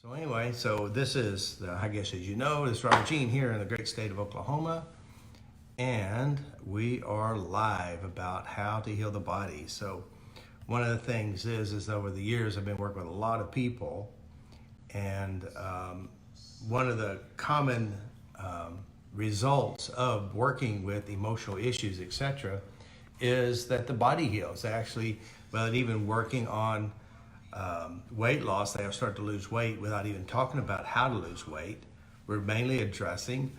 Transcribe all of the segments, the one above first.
So anyway, so this is, I guess as you know, this is Robert Jean here in the great state of Oklahoma. And we are live about how to heal the body. So one of the things is over the years I've been working with a lot of people, and one of the common results of working with emotional issues, etc., is that the body heals. Actually, without even working on weight loss, they'll start to lose weight without even talking about how to lose weight. We're mainly addressing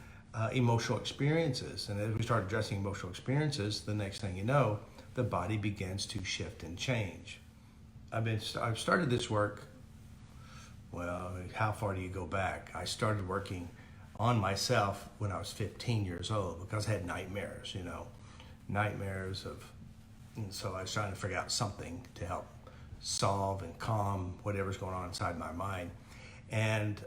emotional experiences. And as we start addressing emotional experiences, the next thing you know, the body begins to shift and change. I've started this work, well, how far do you go back? I started working on myself when I was 15 years old because I had nightmares, nightmares of, and so I was trying to figure out something to help solve and calm whatever's going on inside my mind. And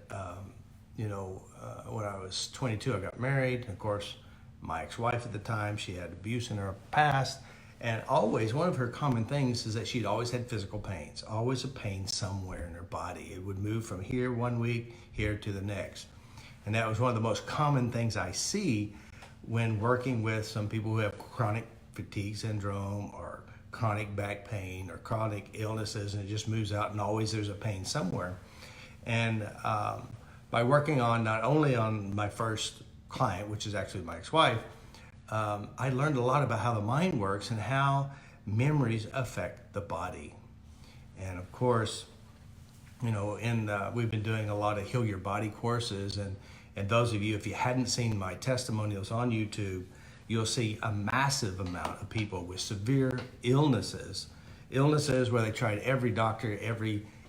when I was 22, I got married. Of course, my ex-wife at the time, she had abuse in her past. And always, one of her common things is that she'd always had physical pains, always a pain somewhere in her body. It would move from here one week, here to the next. And that was one of the most common things I see when working with some people who have chronic fatigue syndrome or chronic back pain or chronic illnesses, and it just moves out and always there's a pain somewhere. And by working on not only on my first client, which is actually my ex-wife, I learned a lot about how the mind works and how memories affect the body. And of course, we've been doing a lot of Heal Your Body courses, and those of you, if you hadn't seen my testimonials on YouTube, you'll see a massive amount of people with severe illnesses where they tried every doctor,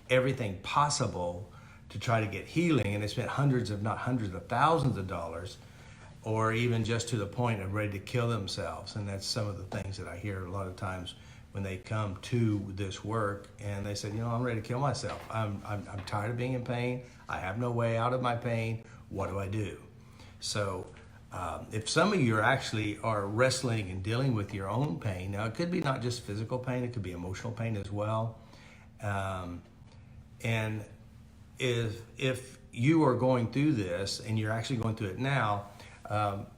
everything possible to try to get healing, and they spent hundreds, if not hundreds of thousands of dollars, or even just to the point of ready to kill themselves. And that's some of the things that I hear a lot of times when they come to this work and they say, I'm ready to kill myself. I'm tired of being in pain. I have no way out of my pain. What do I do? So if some of you are wrestling and dealing with your own pain, now it could be not just physical pain, it could be emotional pain as well. And if you are going through this and you're actually going through it now,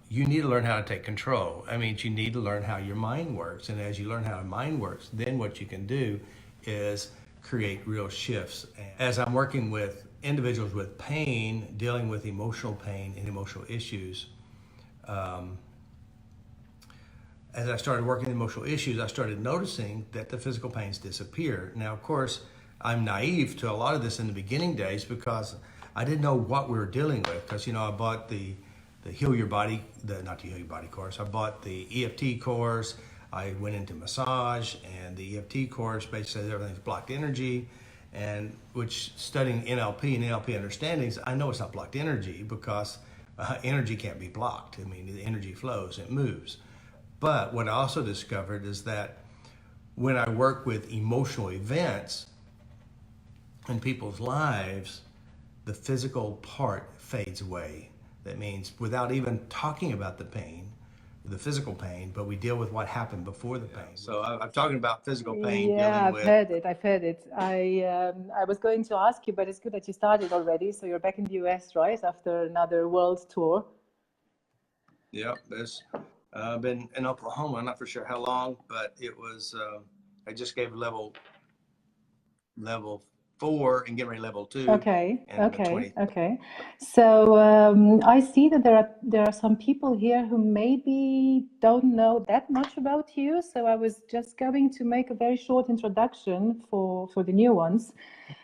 you need to learn how to take control. I mean, you need to learn how your mind works. And as you learn how your mind works, then what you can do is create real shifts. As I'm working with individuals with pain, dealing with emotional pain and emotional issues, as I started working with emotional issues, I started noticing that the physical pains disappear. Now, of course, I'm naive to a lot of this in the beginning days because I didn't know what we were dealing with. Because, I bought the Heal Your Body, not the Heal Your Body course, I bought the EFT course, I went into massage, and the EFT course basically says everything's blocked energy, and which studying NLP and NLP understandings, I know it's not blocked energy because energy can't be blocked. I mean, the energy flows, it moves. But what I also discovered is that when I work with emotional events in people's lives, the physical part fades away. That means without even talking about the pain, the physical pain, but we deal with what happened before the pain. So I'm talking about physical pain. Yeah, I've heard it. I was going to ask you, but it's good that you started already. So you're back in the US, right? After another world tour. Yep, I've been in Oklahoma, I'm not for sure how long, but it was, I just gave level 4 and getting ready level 2. Okay. So I see that there are some people here who maybe don't know that much about you. So I was just going to make a very short introduction for the new ones.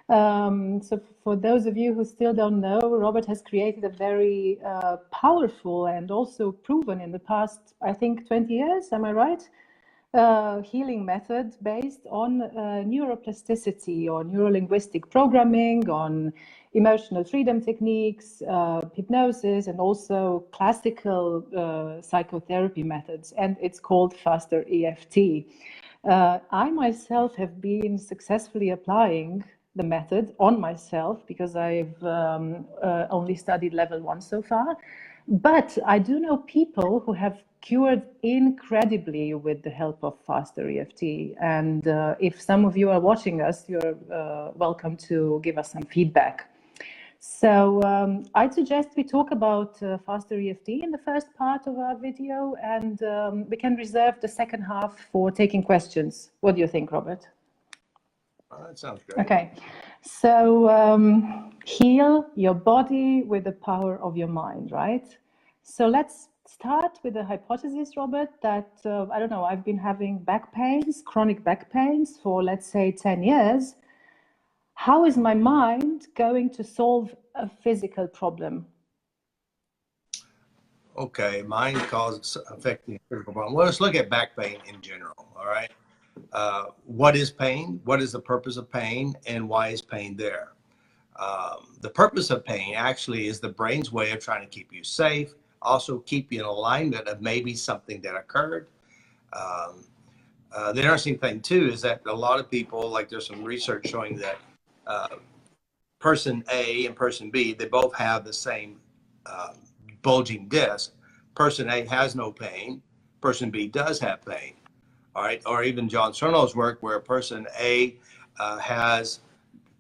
So for those of you who still don't know, Robert has created a very powerful and also proven in the past, I think, 20 years. Am I right? Healing method based on neuroplasticity or neurolinguistic programming, on emotional freedom techniques, hypnosis, and also classical psychotherapy methods. And it's called FasterEFT. I myself have been successfully applying the method on myself because I've only studied level 1 so far. But I do know people who have cured incredibly with the help of FasterEFT. And if some of you are watching us, you're welcome to give us some feedback. So I'd suggest we talk about FasterEFT in the first part of our video, and we can reserve the second half for taking questions. What do you think, Robert? Oh, that sounds great. Okay, so heal your body with the power of your mind, right? So let's start with the hypothesis, Robert, that, I don't know, I've been having back pains, chronic back pains for, let's say, 10 years. How is my mind going to solve a physical problem? Okay, mind causes affecting a physical problem. Well, let's look at back pain in general, all right? What is pain? What is the purpose of pain? And why is pain there? The purpose of pain actually is the brain's way of trying to keep you safe, also keep you in alignment of maybe something that occurred. The interesting thing too is that a lot of people, like there's some research showing that person A and person B, they both have the same bulging disc. Person A has no pain, person B does have pain. All right, or even John Cerno's work where person A has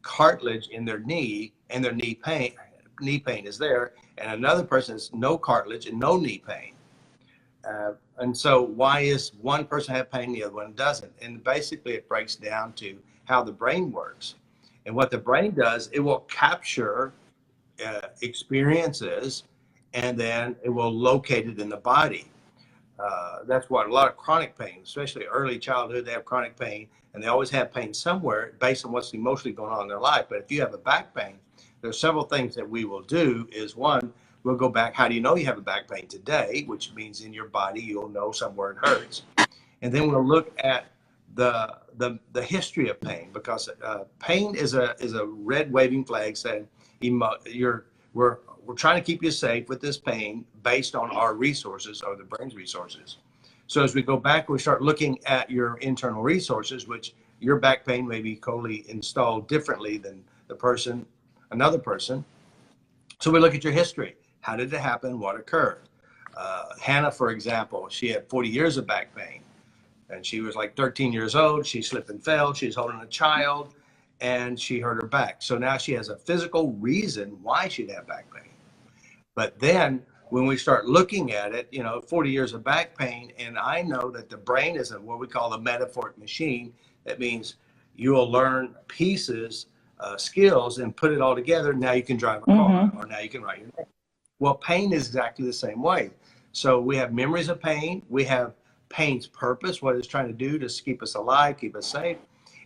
cartilage in their knee and their knee pain is there, and another person has no cartilage and no knee pain. And so why is one person have pain, the other one doesn't? And basically it breaks down to how the brain works. And what the brain does, it will capture experiences and then it will locate it in the body. That's what a lot of chronic pain, especially early childhood, they have chronic pain and they always have pain somewhere based on what's emotionally going on in their life. But if you have a back pain, there's several things that we will do. Is one, we'll go back. How do you know you have a back pain today? Which means in your body, you'll know somewhere it hurts. And then we'll look at the history of pain, because pain is a red waving flag saying we're trying to keep you safe with this pain based on our resources or the brain's resources. So as we go back, we start looking at your internal resources, which your back pain may be totally installed differently than another person. So we look at your history. How did it happen? What occurred? Hannah, for example, she had 40 years of back pain. And she was like 13 years old. She slipped and fell. She was holding a child and she hurt her back. So now she has a physical reason why she'd have back pain. But then when we start looking at it, 40 years of back pain, and I know that the brain is what we call a metaphoric machine. That means you will learn pieces, skills, and put it all together. Now you can drive a car, or now you can write your name. Well, pain is exactly the same way. So we have memories of pain. We have pain's purpose, what it's trying to do to keep us alive, keep us safe.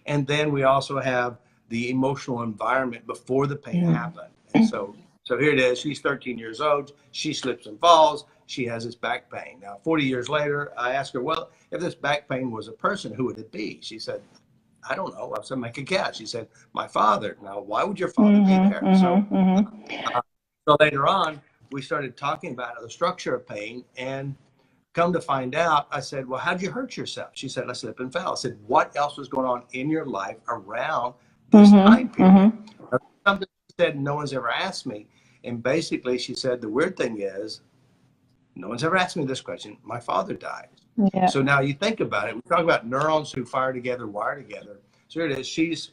And then we also have the emotional environment before the pain happened. And so here it is. She's 13 years old. She slips and falls. She has this back pain. Now, 40 years later, I asked her, well, if this back pain was a person, who would it be? She said, I don't know. I said, make a guess. She said, my father. Now, why would your father be there? So later on, we started talking about the structure of pain, and come to find out, I said, well, how'd you hurt yourself? She said, I slipped and fell. I said, what else was going on in your life around this time period? Something she said no one's ever asked me. And basically she said, the weird thing is, no one's ever asked me this question. My father died. Yeah. So now you think about it. We talk about neurons who fire together, wire together. So here it is. She's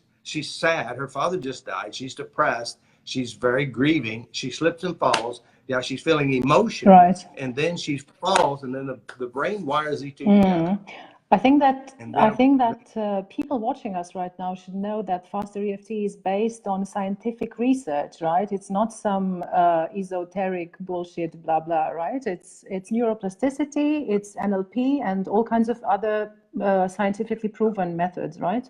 sad. Her father just died. She's depressed. She's very grieving. She slips and falls. Now she's feeling emotion, right? And then she falls, and then the brain wires these two together. I think that people watching us right now should know that FasterEFT is based on scientific research, right? It's not some esoteric bullshit, blah blah, right? It's neuroplasticity, it's NLP, and all kinds of other scientifically proven methods, right?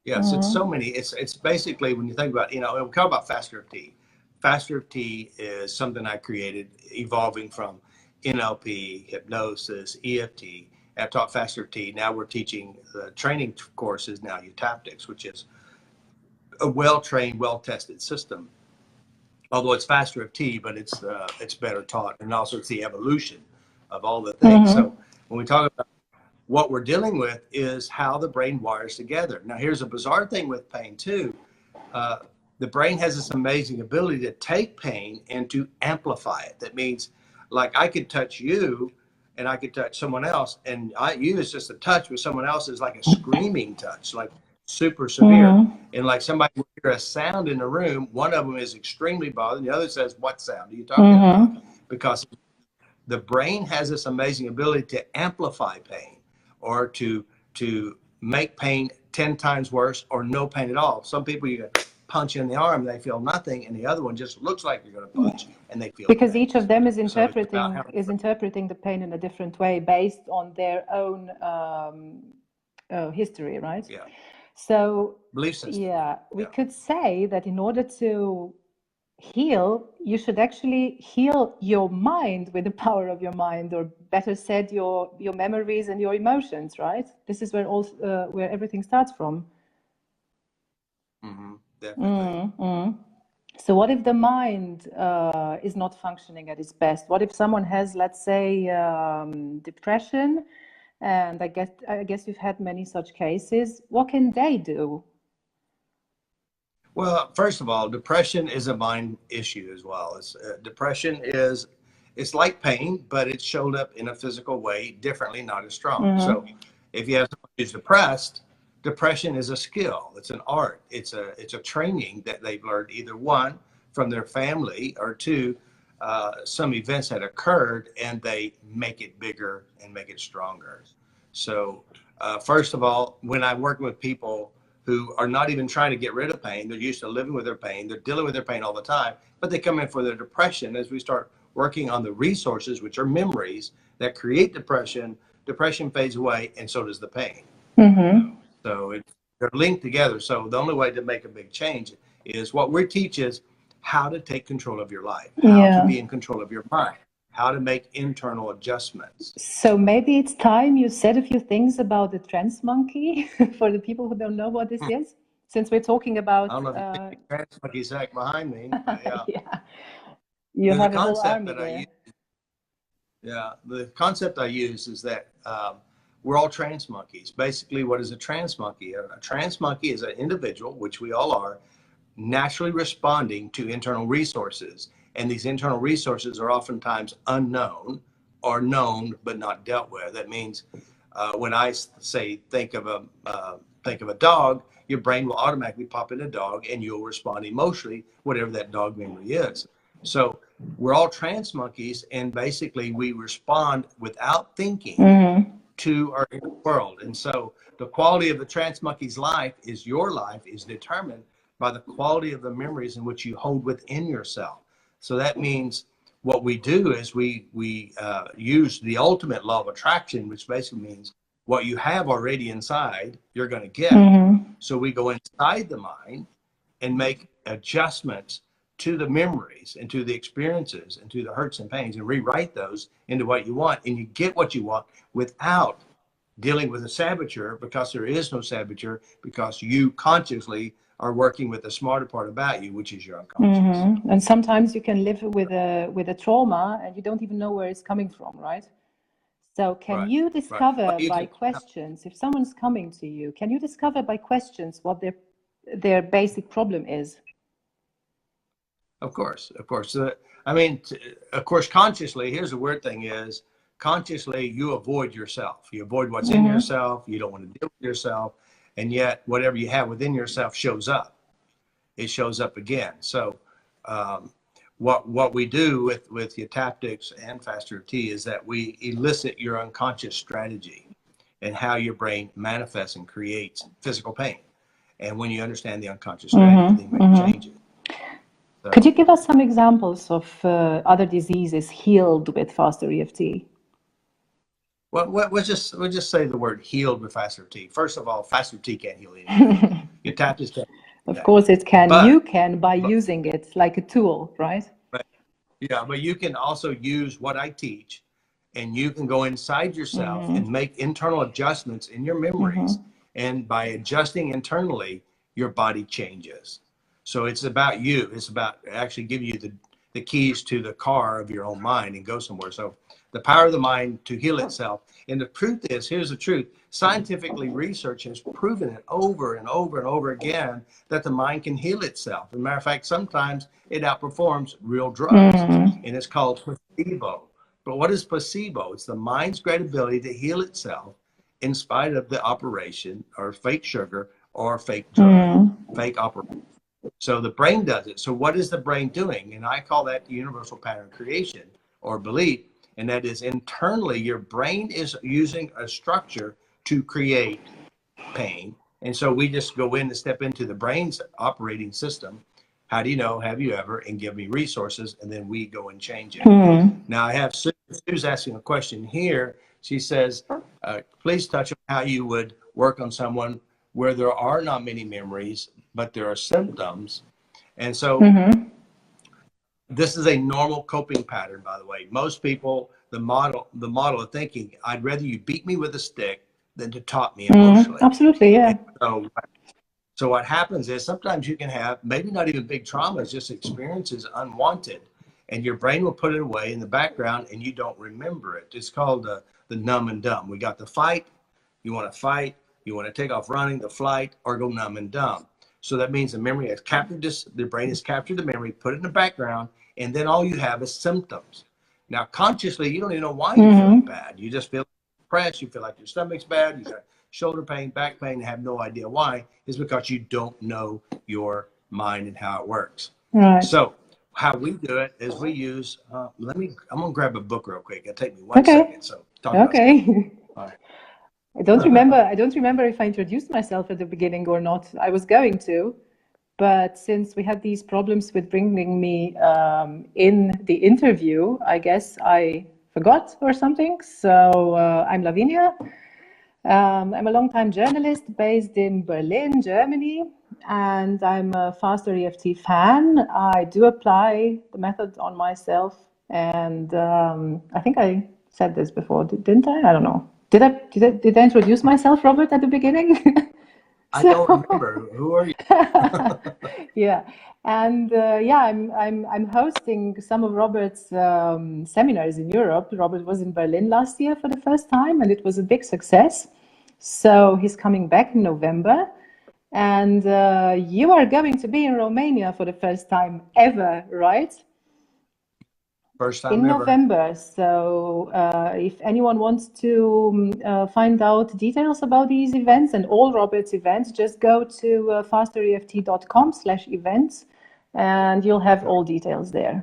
Yes, it's so many. It's basically, when you think about, we talk about FasterEFT. FasterEFT is something I created, evolving from NLP, hypnosis, EFT. I've taught FasterEFT. Now we're teaching the training courses now, eutaptics, which is a well-trained, well-tested system. Although it's FasterEFT, but it's better taught, and also it's the evolution of all the things. So when we talk about what we're dealing with is how the brain wires together. Now, here's a bizarre thing with pain too. The brain has this amazing ability to take pain and to amplify it. That means, like, I could touch you and I could touch someone else, and you is just a touch, but someone else is like a screaming touch. Like super severe. And like somebody will hear a sound in the room, one of them is extremely bothered, and the other says, "What sound are you talking about?" Because the brain has this amazing ability to amplify pain, or to make pain 10 times worse, or no pain at all. Some people, you can punch in the arm, they feel nothing, and the other one just looks like you're going to punch, and they feel because pain. each of them is interpreting the pain in a different way based on their own history, right? Yeah. So Belief system. Yeah, we could say that in order to heal, you should actually heal your mind with the power of your mind, or better said, your memories and your emotions, right? This is where everything starts from. Definitely. So what if the mind is not functioning at its best? What if someone has, let's say, depression? And I guess you've had many such cases. What can they do? Well, first of all, depression is a mind issue as well. Depression it's like pain, but it's showed up in a physical way differently, not as strong. So if you have someone who's depressed, depression is a skill. It's an art. It's a training that they've learned, either one, from their family, or two, some events that occurred, and they make it bigger and make it stronger. So first of all, when I work with people who are not even trying to get rid of pain, they're used to living with their pain, they're dealing with their pain all the time, but they come in for their depression. As we start working on the resources, which are memories that create depression, depression fades away, and so does the pain. So they're linked together. So the only way to make a big change is, what we teach is how to take control of your life, how to be in control of your mind, how to make internal adjustments. So maybe it's time you said a few things about the trance monkey for the people who don't know what this is, since we're talking about. I don't know if you see the trance monkey sack behind me. Yeah, you have a whole army there. The concept I use is that we're all trance monkeys. Basically, what is a trance monkey? A trance monkey is an individual, which we all are, naturally responding to internal resources. And these internal resources are oftentimes unknown, or known but not dealt with. That means when I say think of a dog, your brain will automatically pop in a dog, and you'll respond emotionally, whatever that dog memory is. So we're all trance monkeys, and basically we respond without thinking to our inner world. And so the quality of the trance monkey's life is determined by the quality of the memories in which you hold within yourself. So that means what we do is we use the ultimate law of attraction, which basically means what you have already inside, you're going to get. So we go inside the mind and make adjustments to the memories and to the experiences and to the hurts and pains, and rewrite those into what you want. And you get what you want without dealing with a saboteur, because there is no saboteur, because you consciously are working with the smarter part about you, which is your unconscious. And sometimes you can live with a trauma and you don't even know where it's coming from, right? So can you discover by questions, if someone's coming to you, can you discover by questions what their basic problem is? Of course. I mean, of course, consciously, here's the weird thing is, consciously, you avoid yourself. You avoid what's in yourself. You don't want to deal with yourself. And yet, whatever you have within yourself shows up. It shows up again. So what we do with eutaptics and FasterEFT is that we elicit your unconscious strategy and how your brain manifests and creates physical pain. And when you understand the unconscious strategy, then you make changes. So, could you give us some examples of other diseases healed with FasterEFT? Well, we'll just say the word healed with FasterEFT. First of all, FasterEFT can't heal anything. Eutaptics can't. Of course it can. You can by using it like a tool, right? Right. Yeah, but you can also use what I teach, and you can go inside yourself and make internal adjustments in your memories. And by adjusting internally, your body changes. So it's about you. It's about actually giving you the keys to the car of your own mind and go somewhere. So the power of the mind to heal itself. And the truth is, here's the truth. Scientifically, research has proven it over and over and over again that the mind can heal itself. As a matter of fact, sometimes it outperforms real drugs, and it's called placebo. But what is placebo? It's the mind's great ability to heal itself in spite of the operation or fake sugar or fake drug, fake operation. So the brain does it. So what is the brain doing? And I call that the universal pattern creation or belief. And that is internally, your brain is using a structure to create pain. And so we just go in and step into the brain's operating system. How do you know? Have you ever? And give me resources, and then we go and change it. Now I have Sue's asking a question here. She says, please touch on how you would work on someone where there are not many memories, but there are symptoms. And so this is a normal coping pattern, by the way. Most people, the model of thinking, I'd rather you beat me with a stick than to taunt me emotionally. Absolutely, yeah. So what happens is sometimes you can have maybe not even big traumas, just experiences unwanted, and your brain will put it away in the background and you don't remember it. It's called the numb and dumb. We got the fight, you want to fight, you want to take off running, the flight, or go numb and dumb. So that means the memory has captured this, the brain has captured the memory, put it in the background, and then all you have is symptoms. Now, consciously, you don't even know why you're feeling bad. You just feel depressed, you feel like your stomach's bad, you got shoulder pain, back pain, and have no idea why. Is because you don't know your mind and how it works. Right. So how we do it is we use, I'm gonna grab a book real quick. It'll take me 1 second. So talk about okay. All right. I don't remember if I introduced myself at the beginning or not. I was going to, but since we had these problems with bringing me in the interview, I guess I forgot or something. So I'm Lavinia. I'm a longtime journalist based in Berlin, Germany, and I'm a FasterEFT fan. I do apply the method on myself, and I think I said this before, didn't I? I don't know. Did I introduce myself, Robert, at the beginning? I don't remember. Who are you? Yeah, and I'm hosting some of Robert's seminars in Europe. Robert was in Berlin last year for the first time, and it was a big success. So he's coming back in November, and you are going to be in Romania for the first time ever, right? First time in ever. November. So if anyone wants to find out details about these events and all Robert's events, just go to fastereft.com/events and you'll have all details there.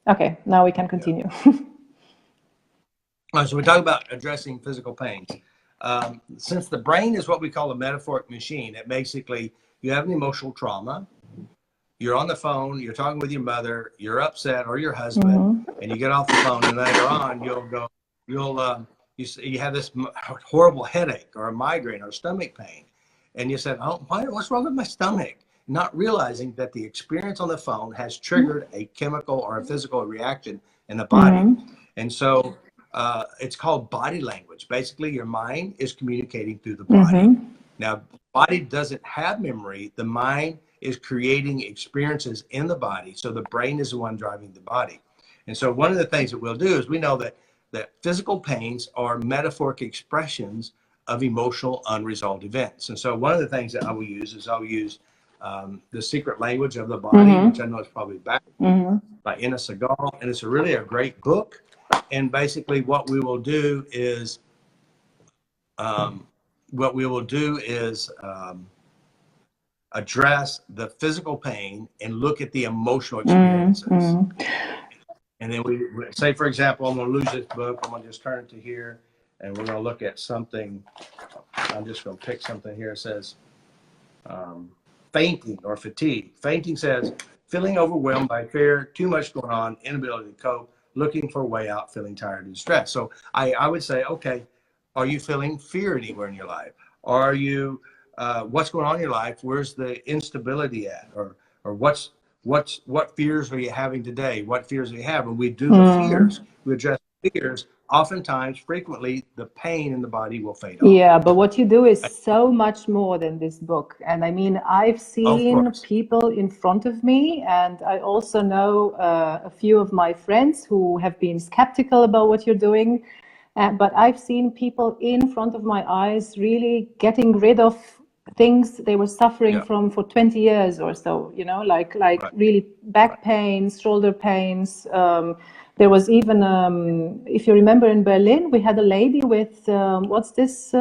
Okay, now we can continue. All right, so we talk about addressing physical pains. Since the brain is what we call a metaphoric machine, it basically, you have an emotional trauma, you're on the phone, you're talking with your mother, you're upset, or your husband, and you get off the phone, and later on you have this horrible headache or a migraine or stomach pain, and you said, oh, what's wrong with my stomach? Not realizing that the experience on the phone has triggered a chemical or a physical reaction in the body. And so it's called body language. Basically, your mind is communicating through the body. Now, body doesn't have memory. The mind is creating experiences in the body. So the brain is the one driving the body. And so one of the things that we'll do is we know that physical pains are metaphoric expressions of emotional unresolved events. And so one of the things that I will use is I'll use The Secret Language of the Body, which I know is probably back by Ina Segal. And it's really a great book. And basically what we will do is address the physical pain and look at the emotional experiences. And then we say, for example, I'm going to lose this book. I'm going to just turn it to here, and we're going to look at something. I'm just going to pick something here. It says fainting or fatigue. Fainting says feeling overwhelmed by fear, too much going on, inability to cope, looking for a way out, feeling tired and stressed. So I would say, okay, are you feeling fear anywhere in your life? Are you what's going on in your life? Where's the instability at? Or what fears are you having today? What fears do you have? When we do the fears, we address fears, oftentimes, frequently, the pain in the body will fade off. Yeah, but what you do is so much more than this book. And I mean, I've seen people in front of me, and I also know a few of my friends who have been skeptical about what you're doing. But I've seen people in front of my eyes really getting rid of things they were suffering Yeah. from for 20 years or so, you know, like Right. really back pains, shoulder pains. There was even, if you remember, in Berlin, we had a lady with, what's this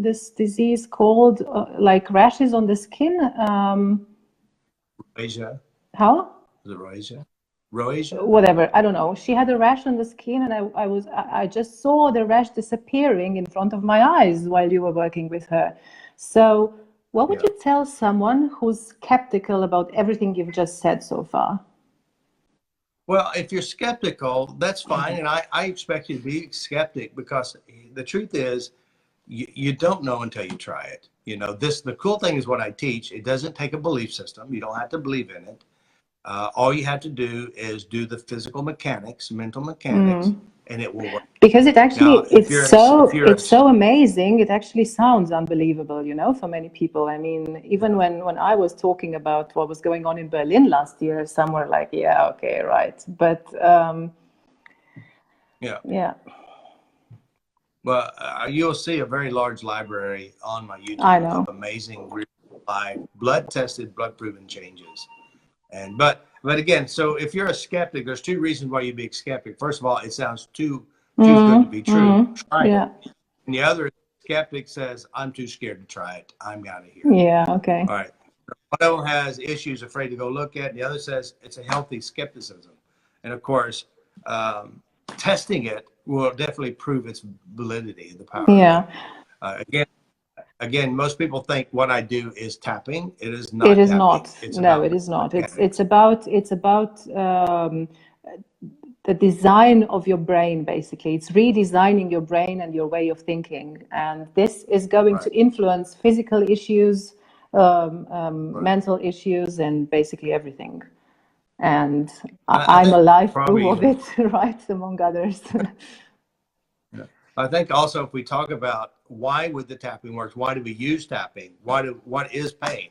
this disease called, like rashes on the skin? Rosacea. How? Is it rosacea? Rosacea? Whatever, I don't know. She had a rash on the skin, and I just saw the rash disappearing in front of my eyes while you were working with her. So what would Yeah. you tell someone who's skeptical about everything you've just said so far? Well, if you're skeptical, that's fine. And I expect you to be skeptic, because the truth is you don't know until you try it. You know, the cool thing is what I teach. It doesn't take a belief system. You don't have to believe in it. All you have to do is do the physical mechanics, mental mechanics, and it will work. Because it actually, Now, it's so amazing. It actually sounds unbelievable, you know, for many people. I mean, even when I was talking about what was going on in Berlin last year, some were like, yeah, okay, right. But yeah. Well, you'll see a very large library on my YouTube I know. of amazing live blood-tested, blood-proven changes. And but again, so if you're a skeptic, there's two reasons why you'd be a skeptic. First of all, it sounds too good to be true. Try it. And the other, skeptic says, I'm too scared to try it. I'm out of here. Yeah, okay. All right. One of them has issues, afraid to go look at, and the other says it's a healthy skepticism. And of course, testing it will definitely prove its validity, the power. Yeah. Again, most people think what I do is tapping. It is not. It is tapping. not. It's No, it is not. It's about the design of your brain, basically. It's redesigning your brain and your way of thinking. And this is going to influence physical issues, mental issues, and basically everything. And I'm a live proof of it, right, among others. I think also, if we talk about why would the tapping work, why do we use tapping? What is pain?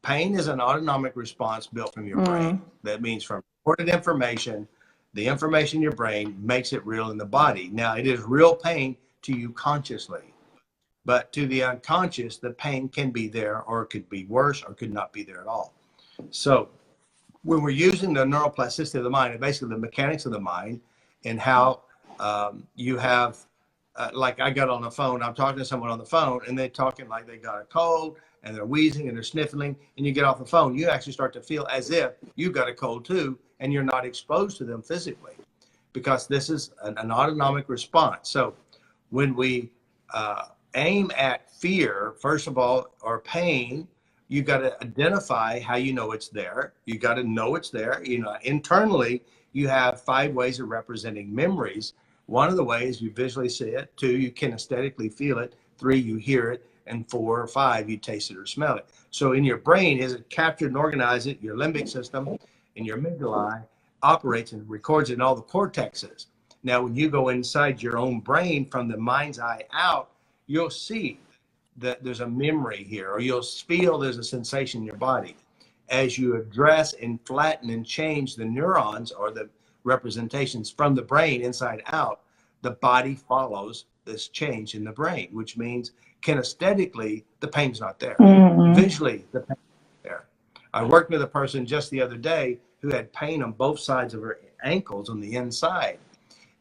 Pain is an autonomic response built from your brain. That means from recorded information, the information in your brain makes it real in the body. Now, it is real pain to you consciously, but to the unconscious, the pain can be there, or it could be worse, or could not be there at all. So when we're using the neuroplasticity of the mind, and basically the mechanics of the mind, and how you have, like I got on the phone, I'm talking to someone on the phone, and they're talking like they got a cold, and they're wheezing and they're sniffling, and you get off the phone, you actually start to feel as if you got a cold too, and you're not exposed to them physically, because this is an autonomic response. So when we aim at fear, first of all, or pain, you got to identify how you know it's there. You got to know it's there. You know, internally, you have 5 ways of representing memories. One of the ways, you visually see it. 2, you kinesthetically feel it. 3, you hear it. And 4 or 5, you taste it or smell it. So in your brain, is it captured and organized it? Your limbic system and your amygdala operates and records it in all the cortexes. Now, when you go inside your own brain from the mind's eye out, you'll see that there's a memory here, or you'll feel there's a sensation in your body. As you address and flatten and change the neurons, or the representations from the brain inside out, the body follows this change in the brain, which means kinesthetically, the pain's not there. Visually, the pain's not there. I worked with a person just the other day who had pain on both sides of her ankles on the inside.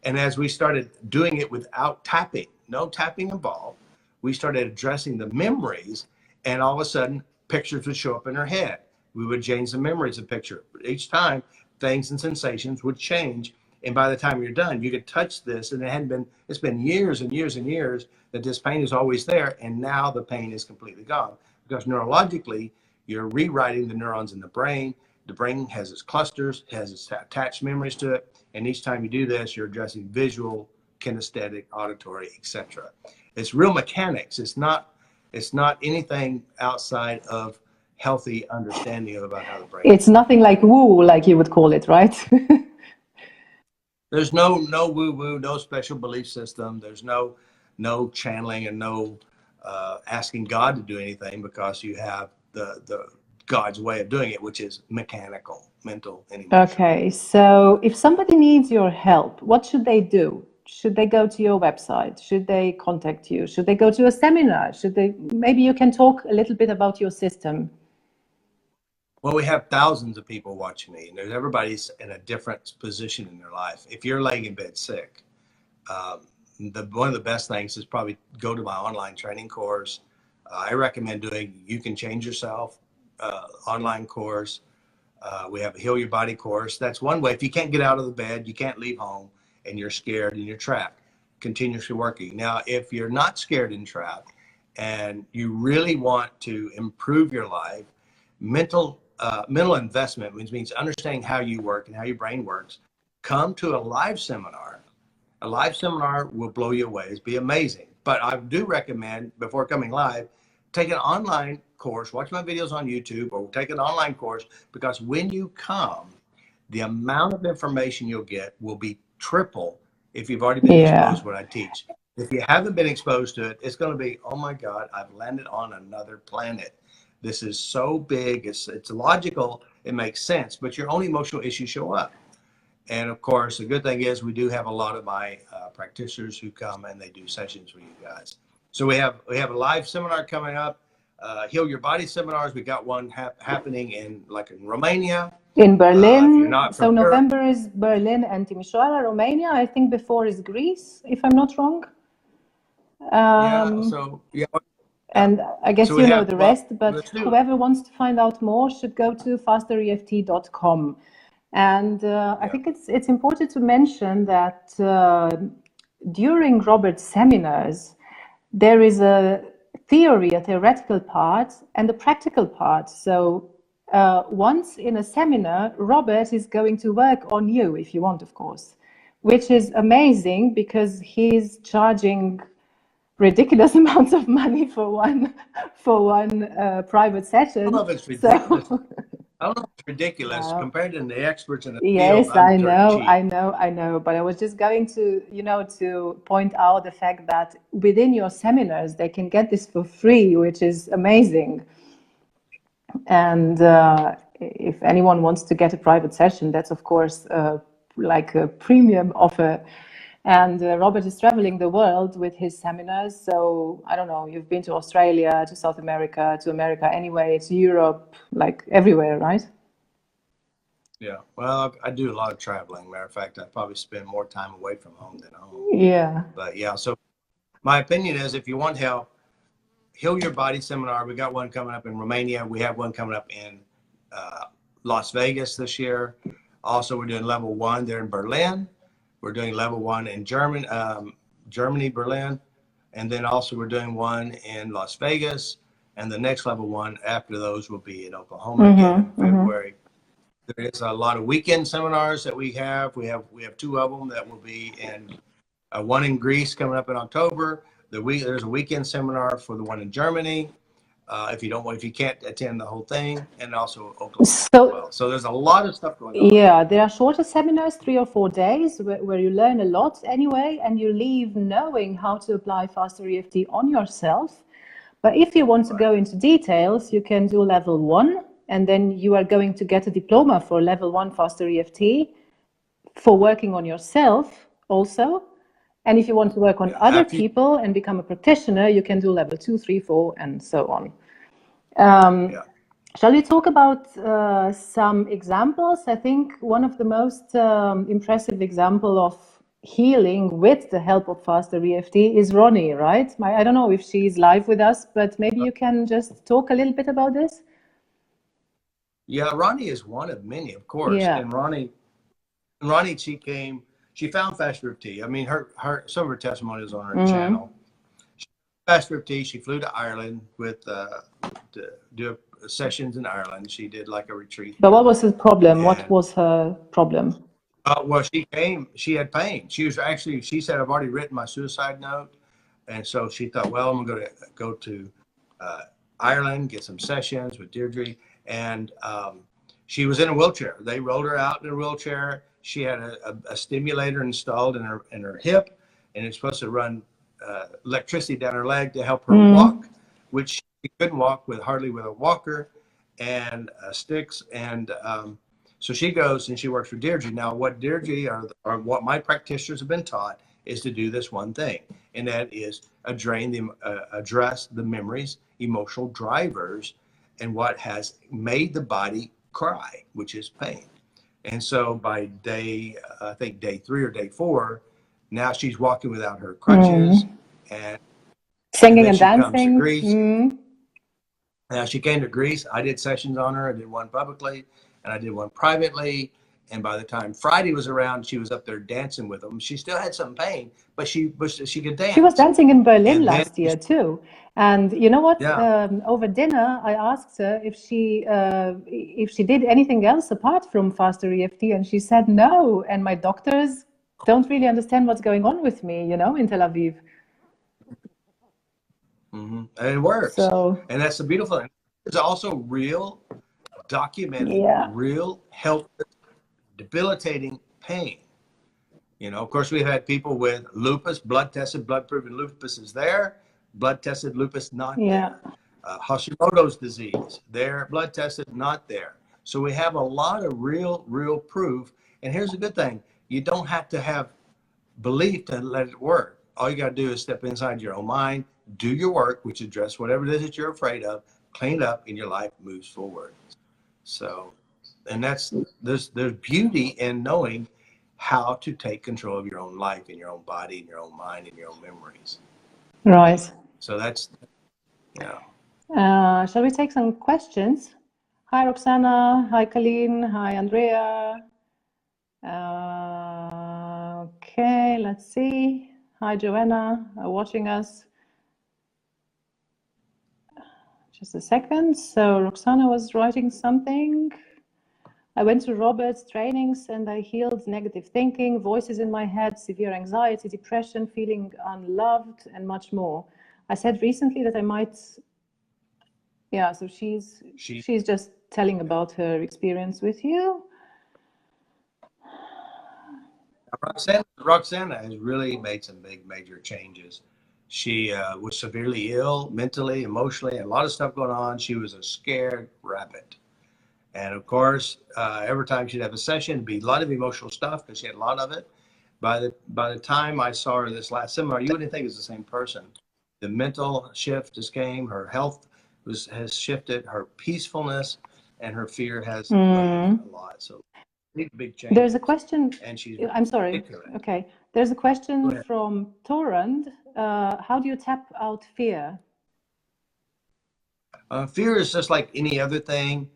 And as we started doing it without tapping, no tapping involved, we started addressing the memories, and all of a sudden pictures would show up in her head. We would change the memories of picture. Each time things and sensations would change. And by the time you're done, you could touch this, and it's been years and years and years that this pain is always there. And now the pain is completely gone, because neurologically, you're rewriting the neurons in the brain. The brain has its clusters, has its attached memories to it. And each time you do this, you're addressing visual, kinesthetic, auditory, etc. It's real mechanics. It's not anything outside of healthy understanding about how the brain. It's nothing like woo, like you would call it, right? There's no woo-woo, no special belief system. There's no channeling, and no asking God to do anything, because you have the God's way of doing it, which is mechanical, mental, and emotional. Okay, so if somebody needs your help, what should they do? Should they go to your website? Should they contact you? Should they go to a seminar? Maybe you can talk a little bit about your system. Well, we have thousands of people watching me, and everybody's in a different position in their life. If you're laying in bed sick, one of the best things is probably go to my online training course. I recommend doing You Can Change Yourself online course. We have a Heal Your Body course. That's one way. If you can't get out of the bed, you can't leave home, and you're scared and you're trapped, continuously working. Now, if you're not scared and trapped, and you really want to improve your life, mental investment, which means understanding how you work and how your brain works, come to a live seminar. A live seminar will blow you away. It'll be amazing. But I do recommend, before coming live, take an online course, watch my videos on YouTube, or take an online course, because when you come, the amount of information you'll get will be triple if you've already been exposed to what I teach. If you haven't been exposed to it, it's going to be, oh my God, I've landed on another planet. This is so big, it's logical, it makes sense, but your own emotional issues show up. And of course, the good thing is we do have a lot of my practitioners who come and they do sessions with you guys. So we have a live seminar coming up, Heal Your Body seminars. We got one happening in Romania. In Berlin. So November is Berlin and Timișoara, Romania. I think before is Greece, if I'm not wrong. And I guess you know the rest, but whoever wants to find out more should go to FasterEFT.com. And I think it's important to mention that during Robert's seminars, there is a theoretical part and a practical part. So once in a seminar, Robert is going to work on you, if you want, of course, which is amazing because he's charging ridiculous amounts of money for one private session. I don't know if it's ridiculous. I don't know if it's ridiculous compared to the experts in the field. Yes, I know. But I was just going to, to point out the fact that within your seminars, they can get this for free, which is amazing. And if anyone wants to get a private session, that's of course like a premium offer. And Robert is traveling the world with his seminars. So I don't know, you've been to Australia, to South America, to America anyway, to Europe, like everywhere, right? Yeah, well, I do a lot of traveling. Matter of fact, I probably spend more time away from home than home. Yeah. But yeah, so my opinion is if you want help, Heal Your Body seminar. We got one coming up in Romania. We have one coming up in Las Vegas this year. Also, we're doing level 1 there in Berlin. We're doing level 1 in Germany, Berlin. And then also we're doing one in Las Vegas. And the next level 1 after those will be in Oklahoma again in February. There is a lot of weekend seminars that we have. We have 2 of them that will be in one in Greece coming up in October. There's a weekend seminar for the one in Germany. If you can't attend the whole thing, and also Oklahoma as well. So there's a lot of stuff going on. Yeah, there are shorter seminars, 3 or 4 days, where you learn a lot anyway, and you leave knowing how to apply FasterEFT on yourself. But if you want to go into details, you can do level 1, and then you are going to get a diploma for level 1 FasterEFT for working on yourself also. And if you want to work on other people and become a practitioner, you can do level 2, 3, 4, and so on. Shall we talk about some examples? I think one of the most impressive example of healing with the help of FasterEFT is Ronnie, right? I don't know if she's live with us, but maybe you can just talk a little bit about this. Yeah, Ronnie is one of many, of course. Yeah. And Ronnie, she found FasterEFT. I mean, some of her testimonies on her channel. FasterEFT, she flew to Ireland to do sessions in Ireland. She did like a retreat. But what was her problem? What was her problem? Well, she had pain. She said, I've already written my suicide note. And so she thought, well, I'm going to go to Ireland, get some sessions with Deirdre. And she was in a wheelchair. They rolled her out in a wheelchair. She had a stimulator installed in her hip, and it's supposed to run electricity down her leg to help her walk, which she couldn't walk hardly with a walker and sticks. And so she goes and she works for Deirdre. Now, what Deirdre or what my practitioners have been taught is to do this one thing, and that is address the memories, emotional drivers, and what has made the body cry, which is pain. And so by day, I think day 3 or day 4, now she's walking without her crutches, and singing then and she comes to dancing. Greece. Now she came to Greece. I did sessions on her. I did one publicly, and I did one privately. And by the time Friday was around, she was up there dancing with them. She still had some pain, but she could dance. She was dancing in Berlin last year too. And you know what? Yeah. Over dinner, I asked her if she did anything else apart from FasterEFT, and she said no. And my doctors don't really understand what's going on with me, you know, in Tel Aviv. And it works. So, and that's the beautiful thing. There's also real documented, real health debilitating pain. You know, of course, we've had people with lupus, blood tested, blood proven lupus is there, blood tested lupus not there. Hashimoto's disease, there, blood tested not there. So we have a lot of real proof. And here's the good thing: you don't have to have belief to let it work. All you got to do is step inside your own mind, do your work, which address whatever it is that you're afraid of, clean it up, and your life moves forward. So, and there's beauty in knowing how to take control of your own life and your own body and your own mind and your own memories. Right. So that's, shall we take some questions? Hi, Roxana. Hi, Colleen. Hi, Andrea. Okay, let's see. Hi, Joanna, watching us. Just a second. So Roxana was writing something. I went to Robert's trainings and I healed negative thinking, voices in my head, severe anxiety, depression, feeling unloved, and much more. I said recently that I might, so she's just telling about her experience with you. Roxana has really made some big major changes. She was severely ill, mentally, emotionally, and a lot of stuff going on. She was a scared rabbit. And of course, every time she'd have a session, it'd be a lot of emotional stuff because she had a lot of it. By the time I saw her this last seminar, you wouldn't think it's the same person. The mental shift just came. Her health has shifted. Her peacefulness and her fear has waned a lot. So big change. There's a question. And she's I'm sorry. Okay. There's a question from Torrand. How do you tap out fear? Fear is just like any other thing.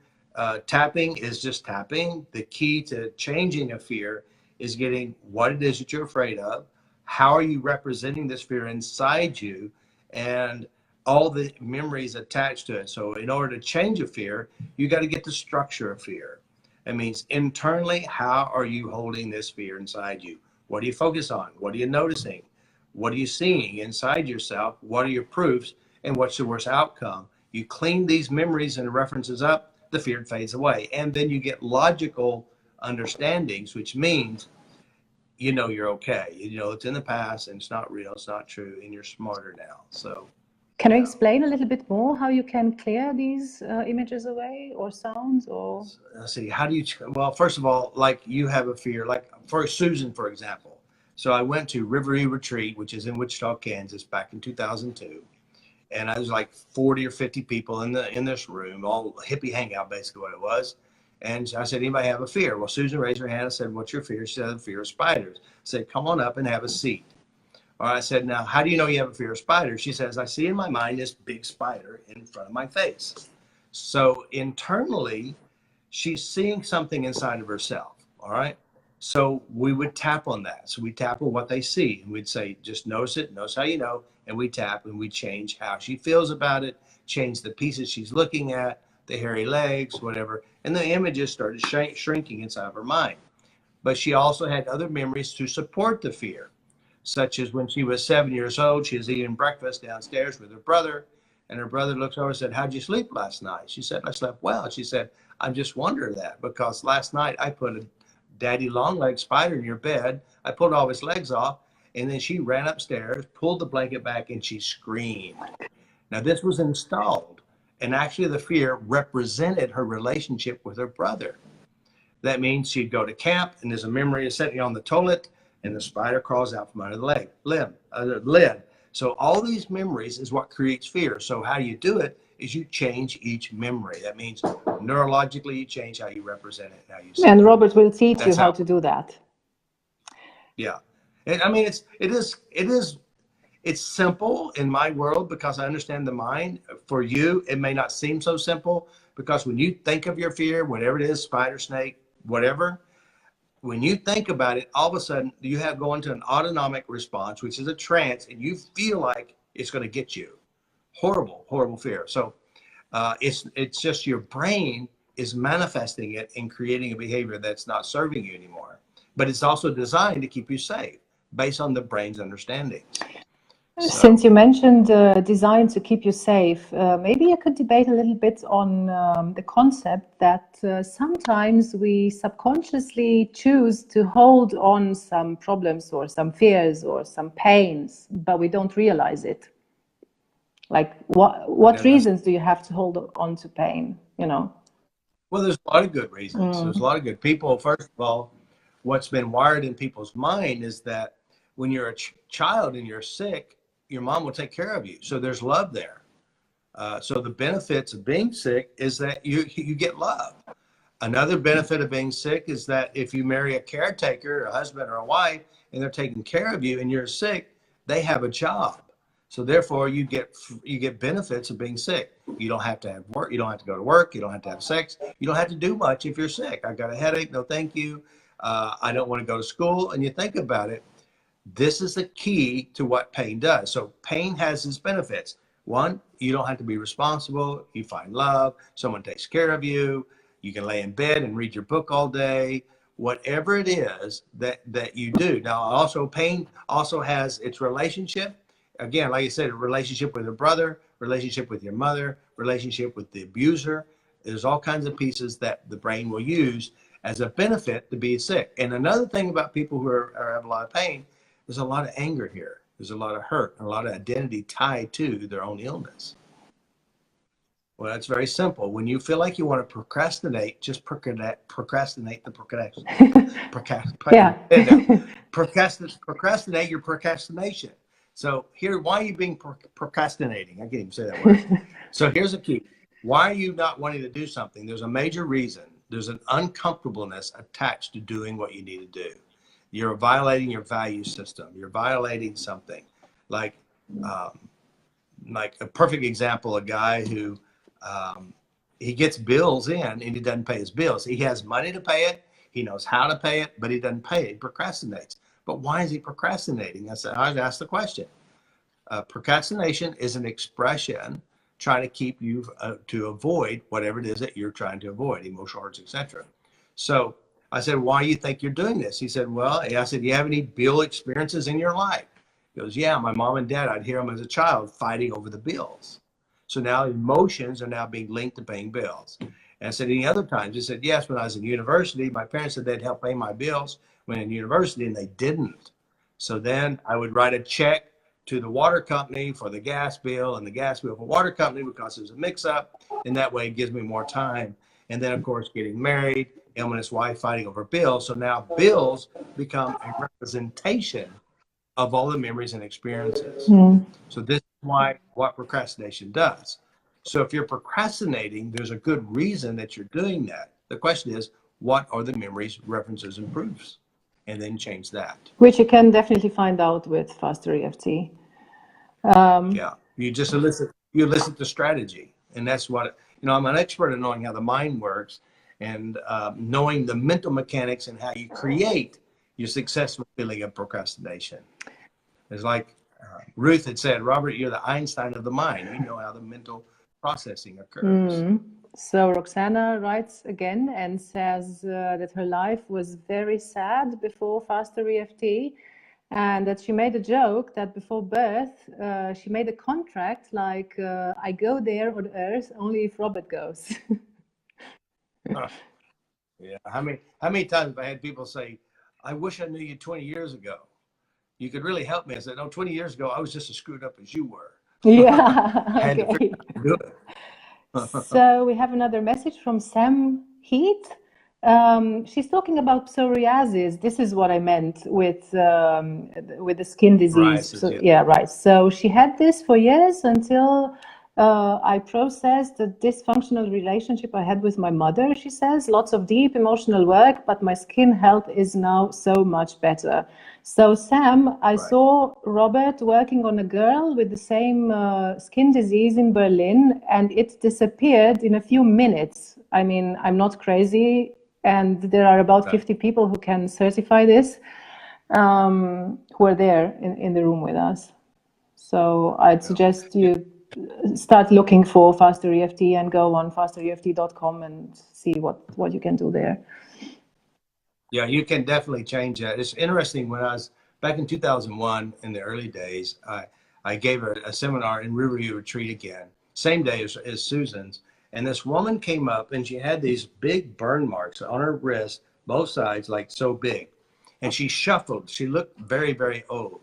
Tapping is just tapping. The key to changing a fear is getting what it is that you're afraid of. How are you representing this fear inside you, and all the memories attached to it. So in order to change a fear, you got to get the structure of fear. That means internally, how are you holding this fear inside you? What do you focus on? What are you noticing? What are you seeing inside yourself? What are your proofs? And what's the worst outcome? You clean these memories and references up, the fear fades away. And then you get logical understandings, which means you know you're okay. You know it's in the past and it's not real, it's not true, and you're smarter now. So can you explain a little bit more how you can clear these images away or sounds? Or let's see, how do you, well, first of all, like you have a fear, like for Susan, for example. So I went to Riverview Retreat, which is in Wichita, Kansas, back in 2002. And I was like 40 or 50 people in this room, all hippie hangout, basically what it was. And I said, anybody have a fear? Well, Susan raised her hand. I said, what's your fear? She said, fear of spiders. I said, come on up and have a seat. Or I said, now, how do you know you have a fear of spiders? She says, I see in my mind this big spider in front of my face. So internally, she's seeing something inside of herself, all right? So we would tap on that. So we tap on what they see. And we'd say, just notice it, notice how you know. And we tap and we change how she feels about it, change the pieces she's looking at, the hairy legs, whatever. And the images started shrinking inside of her mind. But she also had other memories to support the fear, such as when she was 7 years old, she was eating breakfast downstairs with her brother. And her brother looked over and said, how'd you sleep last night? She said, I slept well. She said, I just wondered that because last night I put a daddy long leg spider in your bed. I pulled all his legs off. And then she ran upstairs, pulled the blanket back, and she screamed. Now, this was installed. And actually, the fear represented her relationship with her brother. That means she'd go to camp, and there's a memory of sitting on the toilet, and the spider crawls out from under the lid. So all these memories is what creates fear. So how you do it is you change each memory. That means neurologically you change how you represent it, how you see it. And Robert will teach you how to do that. Yeah. And I mean, it's simple in my world because I understand the mind. For you, it may not seem so simple because when you think of your fear, whatever it is, spider, snake, whatever, when you think about it, all of a sudden you have go into an autonomic response, which is a trance, and you feel like it's going to get you. Horrible, horrible fear. So it's just your brain is manifesting it and creating a behavior that's not serving you anymore. But it's also designed to keep you safe based on the brain's understandings. Since you mentioned design to keep you safe, maybe you could debate a little bit on the concept that sometimes we subconsciously choose to hold on some problems or some fears or some pains, but we don't realize it. Like what reasons do you have to hold on to pain, you know? Well, there's a lot of good reasons. There's a lot of good people. First of all, what's been wired in people's mind is that when you're a child and you're sick, your mom will take care of you. So there's love there. So the benefits of being sick is that you get love. Another benefit of being sick is that if you marry a caretaker, a husband or a wife, and they're taking care of you and you're sick, they have a job. So therefore you get benefits of being sick. You don't have to have work. You don't have to go to work. You don't have to have sex. You don't have to do much if you're sick. I got a headache. No, thank you. I don't want to go to school. And you think about it. This is the key to what pain does. So pain has its benefits. One, you don't have to be responsible. You find love. Someone takes care of you. You can lay in bed and read your book all day. Whatever it is that you do. Now, also pain also has its relationship. Again, like I said, a relationship with a brother, relationship with your mother, relationship with the abuser. There's all kinds of pieces that the brain will use as a benefit to be sick. And another thing about people who have a lot of pain, there's a lot of anger here. There's a lot of hurt, a lot of identity tied to their own illness. Well, that's very simple. When you feel like you want to procrastinate, just procrastinate the procrastination. Procrastinate your procrastination. So here, why are you being procrastinating? I can't even say that word. So here's the key. Why are you not wanting to do something? There's a major reason. There's an uncomfortableness attached to doing what you need to do. You're violating your value system. You're violating something. Like a perfect example, a guy who he gets bills in and he doesn't pay his bills. He has money to pay it. He knows how to pay it, but he doesn't pay it. He procrastinates. But why is he procrastinating? I've asked the question. Procrastination is an expression trying to keep you to avoid whatever it is that you're trying to avoid, emotional hurts, etc. So I said, why do you think you're doing this? He said, well, I said, do you have any bill experiences in your life? He goes, yeah, my mom and dad, I'd hear them as a child fighting over the bills. So now emotions are now being linked to paying bills. And I said, any other times? He said, yes, when I was in university, my parents said they'd help pay my bills when in university, and they didn't. So then I would write a check to the water company for the gas bill and the gas bill for water company because there's a mix-up, and that way it gives me more time. And then, of course, getting married, him and his wife fighting over bills. So now bills become a representation of all the memories and experiences. So this is what procrastination does. So if you're procrastinating, there's a good reason that you're doing that. The question is, what are the memories, references, and proofs? And then change that. Which you can definitely find out with FasterEFT. Yeah, you just elicit the strategy. And that's what, I'm an expert in knowing how the mind works and knowing the mental mechanics and how you create your successful feeling of procrastination. It's like Ruth had said, Robert, you're the Einstein of the mind. You know how the mental processing occurs. So Roxana writes again and says that her life was very sad before FasterEFT, and that she made a joke that before birth she made a contract like I go there on Earth only if Robert goes. Yeah. How many times have I had people say, I wish I knew you 20 years ago. You could really help me. I said, no, 20 years ago, I was just as screwed up as you were. Yeah. Okay. Do it. So we have another message from Sam Heath. She's talking about psoriasis. This is what I meant with the skin disease. Rice, So, yeah. yeah, right. So she had this for years until I processed the dysfunctional relationship I had with my mother. She says lots of deep emotional work, but my skin health is now so much better. So Sam, I saw Robert working on a girl with the same skin disease in Berlin, and it disappeared in a few minutes. I mean, I'm not crazy. And there are about 50 people who can certify this, who are there in the room with us. So I'd suggest you start looking for FasterEFT and go on FasterEFT.com and see what you can do there. Yeah, you can definitely change that. It's interesting. When I was back in 2001, in the early days, I gave a seminar in Riverview Retreat again, same day as Susan's. And this woman came up and she had these big burn marks on her wrist, both sides, like so big. And she shuffled. She looked very, very old.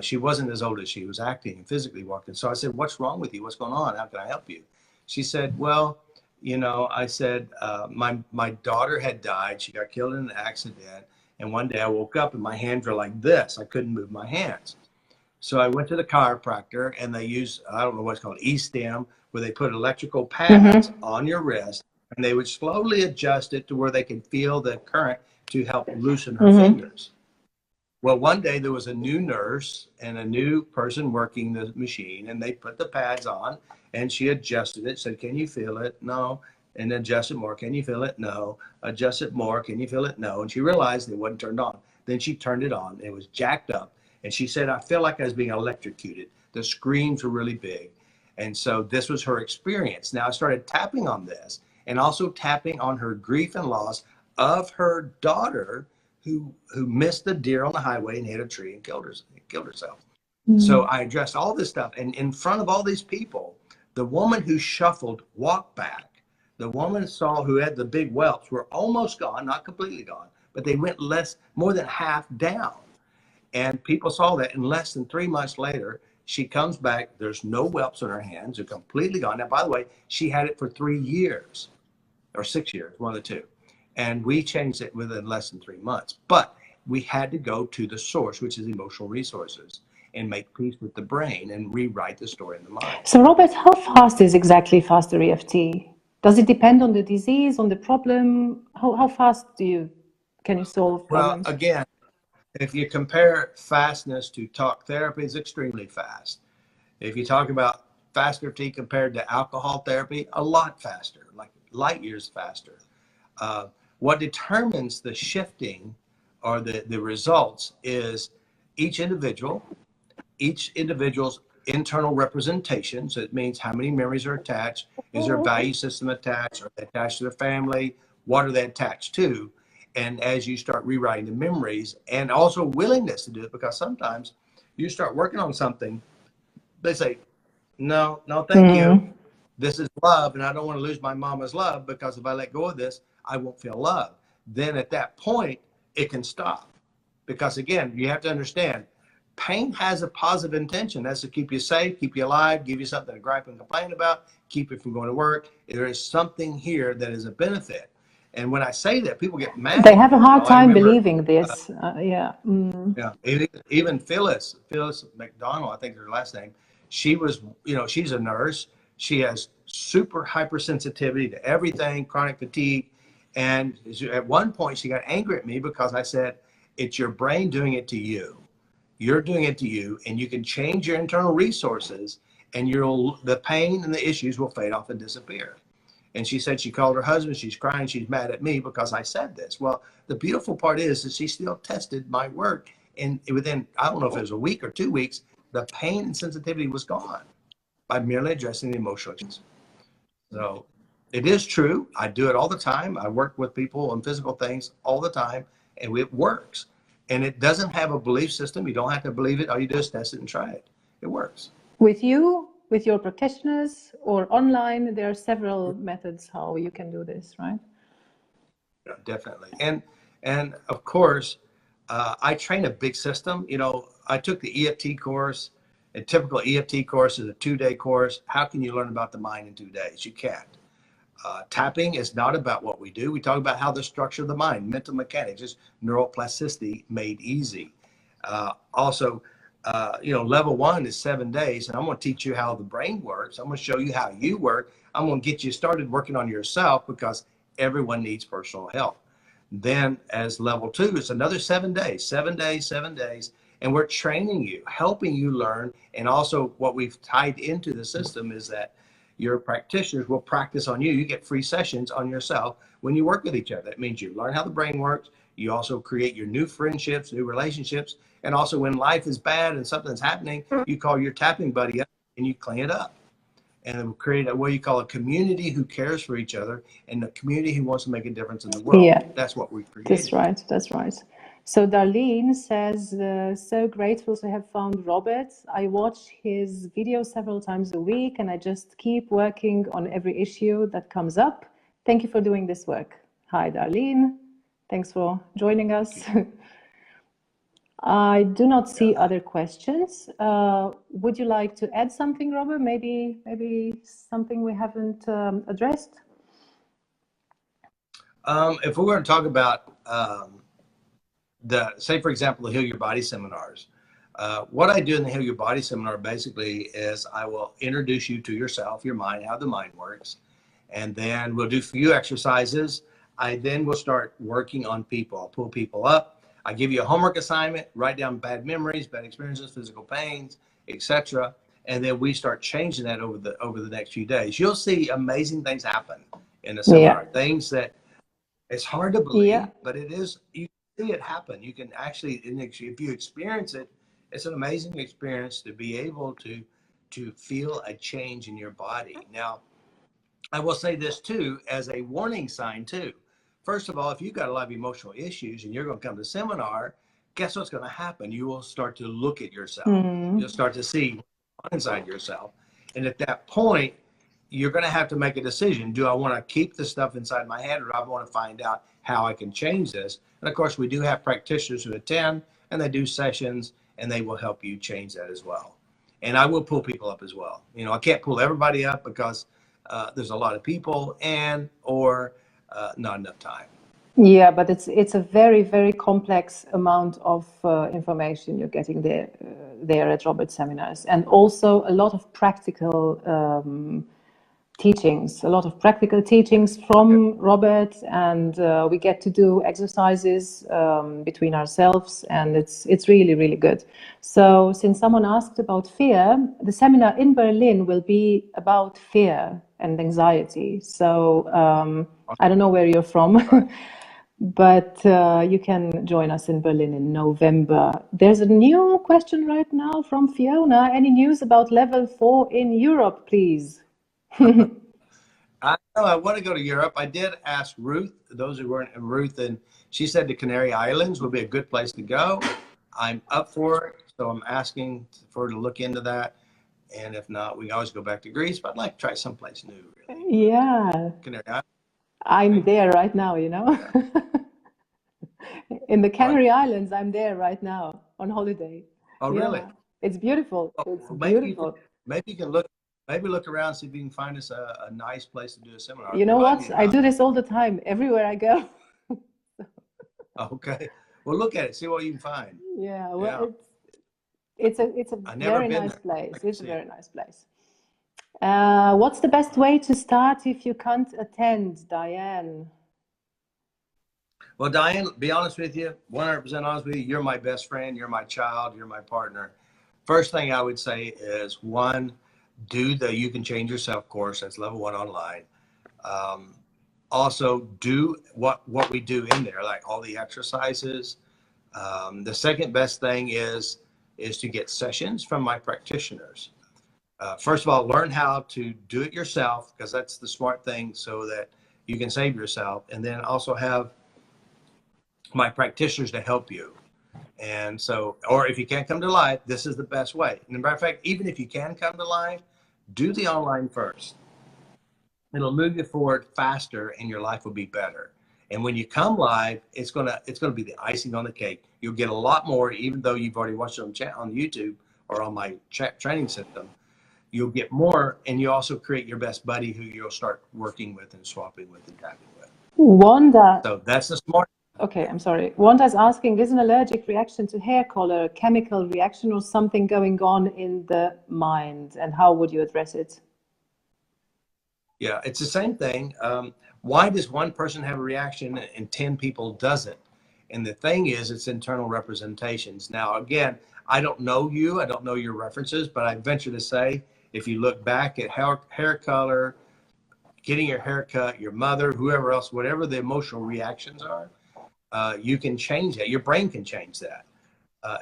She wasn't as old as she was acting and physically walking. So I said, "What's wrong with you? What's going on? How can I help you?" She said, "Well, you know," I said, my daughter had died. She got killed in an accident. And one day I woke up and my hands were like this. I couldn't move my hands. So I went to the chiropractor and they use, I don't know what's called E-stem, where they put electrical pads on your wrist and they would slowly adjust it to where they can feel the current to help loosen her fingers. Well, one day there was a new nurse and a new person working the machine, and they put the pads on and she adjusted it, said, "Can you feel it?" "No." And adjust it more. "Can you feel it?" "No." Adjust it more. "Can you feel it?" "No." And she realized it wasn't turned on. Then she turned it on. It was jacked up. And she said, "I feel like I was being electrocuted." The screams were really big. And so this was her experience. Now I started tapping on this and also tapping on her grief and loss of her daughter who missed the deer on the highway and hit a tree and killed herself. So I addressed all this stuff. And in front of all these people, the woman who shuffled walked back. The woman saw who had the big whelps were almost gone, not completely gone, but they went more than half down. And people saw that. And less than 3 months later, she comes back. There's no whelps on her hands. They're completely gone. Now, by the way, she had it for 3 years or 6 years, one of the two. And we changed it within less than 3 months. But we had to go to the source, which is emotional resources, and make peace with the brain and rewrite the story in the mind. So, Robert, how fast is exactly FasterEFT? Does it depend on the disease, on the problem? How fast can you solve problems? Well, again, if you compare Fastness to talk therapy, it's extremely fast. If you talk about FasterEFT compared to alcohol therapy, a lot faster, like light years faster. What determines the shifting or the results is each individual's internal representation. So it means how many memories are attached. Is their value system attached? Are they attached to their family? What are they attached to? And as you start rewriting the memories, and also willingness to do it, because sometimes you start working on something, they say, "No, no, thank you. This is love, and I don't want to lose my mama's love, because if I let go of this, I won't feel love." Then at that point, it can stop. Because again, you have to understand, pain has a positive intention. That's to keep you safe, keep you alive, give you something to gripe and complain about, keep you from going to work. There is something here that is a benefit. And when I say that, people get mad. They have a hard time believing this. Yeah. Yeah. Even Phyllis McDonald, I think is her last name. She was, she's a nurse. She has super hypersensitivity to everything, chronic fatigue. And at one point she got angry at me because I said, "It's your brain doing it to you. You're doing it to you, and you can change your internal resources, and the pain and the issues will fade off and disappear." And she said she called her husband. She's crying. She's mad at me because I said this. Well, the beautiful part is that she still tested my work. And within, I don't know if it was a week or 2 weeks, the pain and sensitivity was gone by merely addressing the emotions. So it is true. I do it all the time. I work with people on physical things all the time, and it works. And it doesn't have a belief system. You don't have to believe it. All you do is test it and try it. It works. With you, with your practitioners, or online, there are several methods how you can do this, right? Yeah, definitely. And of course, I train a big system. I took the EFT course. A typical EFT course is a 2-day course. How can you learn about the mind in 2 days? You can't. Tapping is not about what we do. We talk about how the structure of the mind, mental mechanics, is neuroplasticity made easy. Also, level 1 is 7 days, and I'm going to teach you how the brain works. I'm going to show you how you work. I'm going to get you started working on yourself, because everyone needs personal help. Then as level 2, it's another 7 days, 7 days, 7 days. And we're training you, helping you learn. And also what we've tied into the system is that your practitioners will practice on you. You get free sessions on yourself when you work with each other. That means you learn how the brain works. You also create your new friendships, new relationships. And also when life is bad and something's happening, you call your tapping buddy up and you clean it up. And create what you call a community who cares for each other, and a community who wants to make a difference in the world. Yeah. That's what we created. That's right. That's right. So Darlene says, so grateful to have found Robert. I watch his videos several times a week, and I just keep working on every issue that comes up. Thank you for doing this work. Hi, Darlene. Thanks for joining us. I do not see other questions. Would you like to add something, Robert? Maybe something we haven't addressed? If we're going to talk about say, for example, the Heal Your Body seminars, what I do in the Heal Your Body seminar basically is I will introduce you to yourself, your mind, how the mind works, and then we'll do a few exercises. I then will start working on people. I'll pull people up. I give you a homework assignment, write down bad memories, bad experiences, physical pains, etc. And then we start changing that over the next few days. You'll see amazing things happen in the seminar. Yeah. Things that it's hard to believe, but it is. You see it happen. You can actually, if you experience it, it's an amazing experience to be able to feel a change in your body. Now, I will say this too, as a warning sign too. First of all, if you've got a lot of emotional issues and you're going to come to seminar, guess what's going to happen? You will start to look at yourself. You'll start to see inside yourself. And at that point, you're going to have to make a decision. Do I want to keep the stuff inside my head, or do I want to find out how I can change this? And of course, we do have practitioners who attend, and they do sessions, and they will help you change that as well. And I will pull people up as well. I can't pull everybody up because there's a lot of people or not enough time. Yeah, but it's a very, very complex amount of information you're getting there at Robert's seminars, and also a lot of practical teachings, from Robert, and we get to do exercises between ourselves, and it's really, really good. So since someone asked about fear, the seminar in Berlin will be about fear and anxiety. So I don't know where you're from, but you can join us in Berlin in November. There's a new question right now from Fiona. Any news about level 4 in Europe, please? I want to go to Europe. I did ask Ruth, those who weren't in Ruth, and she said the Canary Islands would be a good place to go. I'm up for it, so I'm asking for her to look into that. And if not, we can always go back to Greece, but I'd like to try someplace new, really. Yeah. Canary Islands. I'm there right now, Yeah. In the Canary Islands, I'm there right now on holiday. Oh, really? Yeah. It's beautiful. It's beautiful. Maybe you can look around, see if you can find us a nice place to do a seminar. You know what? I do this all the time, everywhere I go. Okay. Well, look at it. See what you can find. Yeah. Well, it's a very nice place. It's a very nice place. What's the best way to start if you can't attend, Diane? Well, Diane, be honest with you, 100% honest with you, you're my best friend, you're my child, you're my partner. First thing I would say is, one, do the You Can Change Yourself course. That's level 1 online. Also, do what we do in there, like all the exercises. The second best thing is to get sessions from my practitioners. First of all, learn how to do it yourself, because that's the smart thing, so that you can save yourself. And then also have my practitioners to help you. And so, or if you can't come to live, this is the best way. And as a matter of fact, even if you can come to live, do the online first. It'll move you forward faster, and your life will be better. And when you come live, it's gonna be the icing on the cake. You'll get a lot more, even though you've already watched it on YouTube or on my training system. you'll get more, and you also create your best buddy who you'll start working with and swapping with and tapping with. Wanda. So that's the smart. Okay, I'm sorry. Wanda is asking, is an allergic reaction to hair color a chemical reaction or something going on in the mind? And how would you address it? Yeah, it's the same thing. Why does one person have a reaction and 10 people doesn't? And the thing is, it's internal representations. Now, again, I don't know you, I don't know your references, but I venture to say, if you look back at hair color, getting your hair cut, your mother, whoever else, whatever the emotional reactions are, you can change that. Your brain can change that.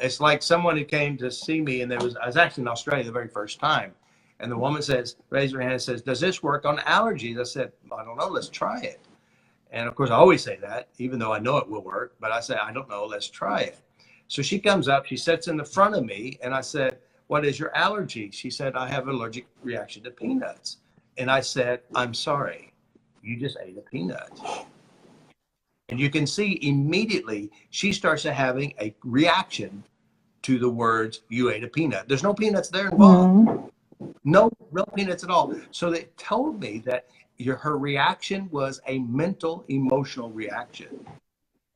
It's like someone who came to see me, and I was actually in Australia the very first time. And the woman says, raised her hand and says, does this work on allergies? I said, I don't know, let's try it. And of course, I always say that, even though I know it will work, but I say, I don't know, let's try it. So she comes up, she sits in the front of me, and I said, what is your allergy? She said, I have an allergic reaction to peanuts. And I said, I'm sorry, you just ate a peanut. And you can see immediately she starts to having a reaction to the words, you ate a peanut. There's no peanuts there involved. No real peanuts at all. So they told me that her reaction was a mental, emotional reaction.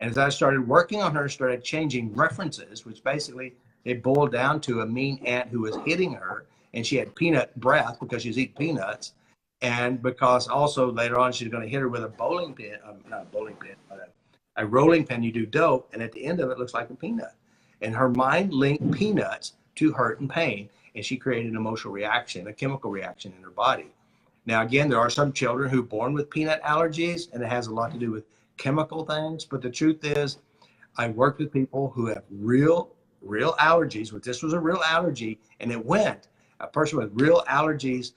And as I started working on her, started changing references, which basically it boiled down to a mean ant who was hitting her, and she had peanut breath because she was eating peanuts. And because also later on she's going to hit her with a bowling pin, not a bowling pin, but a rolling pin. You do dope, and at the end of it looks like a peanut. And her mind linked peanuts to hurt and pain, and she created an emotional reaction, a chemical reaction in her body. Now, again, there are some children who are born with peanut allergies, and it has a lot to do with chemical things. But the truth is, I worked with people who have real allergies. But this was a real allergy, and it went. A person with real allergies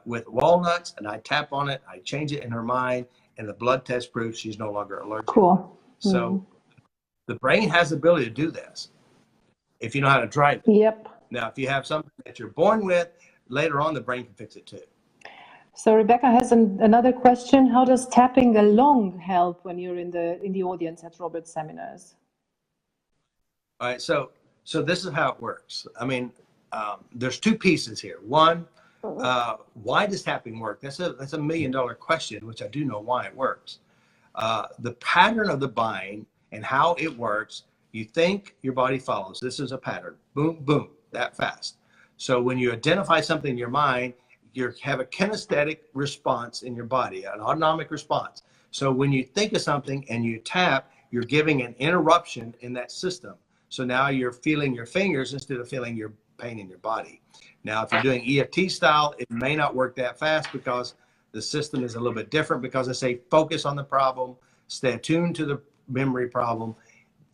with walnuts, and I tap on it, I change it in her mind, and the blood test proves she's no longer allergic. Cool. So the brain has the ability to do this if you know how to drive it. Yep. Now, if you have something that you're born with, later on the brain can fix it too. So Rebecca has another question. How does tapping along help when you're in the audience at Robert's seminars? All right, so this is how it works. I mean, there's two pieces here. One, why does tapping work? That's a $1 million question, which I do know why it works. The pattern of the bind and how it works, you think, your body follows. This is a pattern. Boom, boom, that fast. So when you identify something in your mind, you have a kinesthetic response in your body, an autonomic response. So when you think of something and you tap, you're giving an interruption in that system. So now you're feeling your fingers instead of feeling your pain in your body. Now, if you're doing EFT style, it may not work that fast because the system is a little bit different, because I say focus on the problem, stay attuned to the memory problem.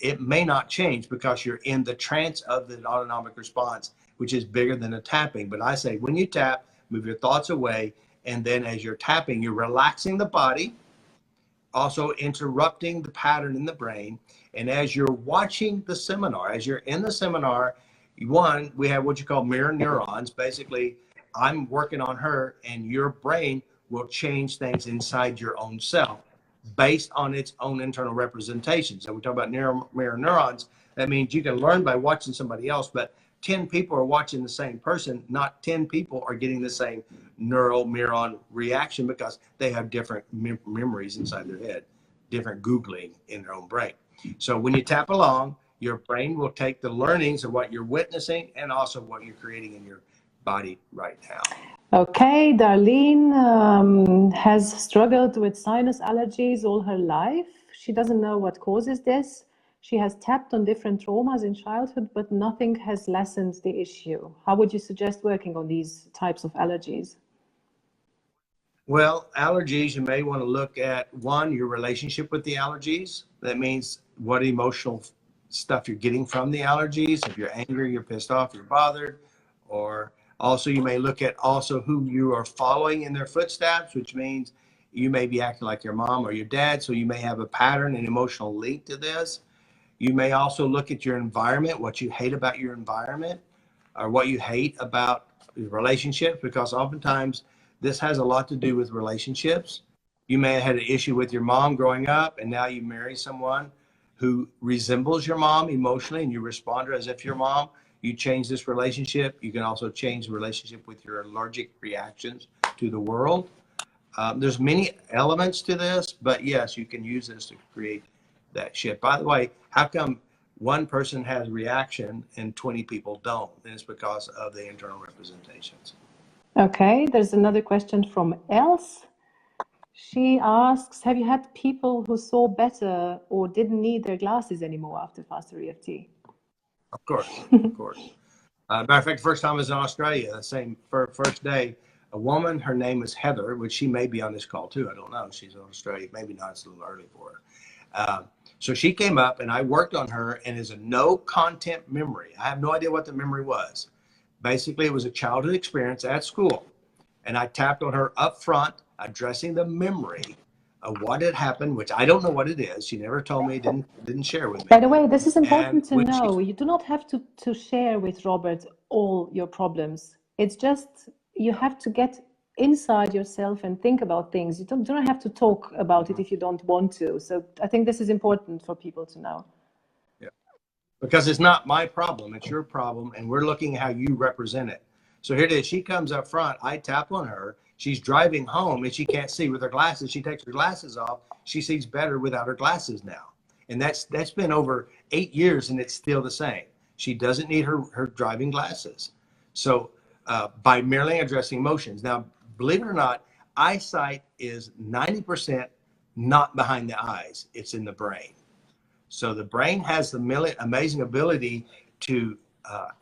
It may not change because you're in the trance of the autonomic response, which is bigger than the tapping. But I say when you tap, move your thoughts away, and then as you're tapping, you're relaxing the body, also interrupting the pattern in the brain. And as you're watching the seminar, as you're in the seminar, one, we have what you call mirror neurons. Basically, I'm working on her, and your brain will change things inside your own self based on its own internal representations. So we talk about mirror neurons. That means you can learn by watching somebody else, but 10 people are watching the same person. Not 10 people are getting the same neuron reaction because they have different memories inside their head, different Googling in their own brain. So when you tap along, your brain will take the learnings of what you're witnessing and also what you're creating in your body right now. Okay, Darlene has struggled with sinus allergies all her life. She doesn't know what causes this. She has tapped on different traumas in childhood, but nothing has lessened the issue. How would you suggest working on these types of allergies? Well, allergies, you may want to look at, one, your relationship with the allergies. That means what emotional stuff you're getting from the allergies. If you're angry, you're pissed off, you're bothered. Or also you may look at also who you are following in their footsteps, which means you may be acting like your mom or your dad. So you may have a pattern and emotional link to this. You may also look at your environment, what you hate about your environment, or what you hate about relationships, because oftentimes this has a lot to do with relationships. You may have had an issue with your mom growing up, and now you marry someone who resembles your mom emotionally, and you respond to her as if your mom. you change this relationship. You can also change the relationship with your allergic reactions to the world. There's many elements to this, but yes, you can use this to create that shift. By the way, how come one person has reaction and 20 people don't? And it's because of the internal representations. Okay, there's another question from Else. She asks, have you had people who saw better or didn't need their glasses anymore after FasterEFT? Of course, of course. Matter of fact, the first time I was in Australia, the same first day, a woman, her name is Heather, which she may be on this call too. I don't know. She's in Australia. Maybe not. It's a little early for her. So she came up and I worked on her, and is a no content memory. I have no idea what the memory was. Basically, it was a childhood experience at school. And I tapped on her up front, addressing the memory of what had happened, which I don't know what it is. She never told me, didn't share with me. By the way, this is important to know. You do not have to share with Robert all your problems. It's just you have to get inside yourself and think about things. You don't have to talk about it if you don't want to. So I think this is important for people to know. Yeah, because it's not my problem, it's your problem, and we're looking at how you represent it. So here it is. She comes up front. I tap on her. She's driving home and she can't see with her glasses. She takes her glasses off. She sees better without her glasses now. And that's been over 8 years and it's still the same. She doesn't need her driving glasses. So by merely addressing emotions. Now, believe it or not, eyesight is 90% not behind the eyes. It's in the brain. So the brain has the amazing ability to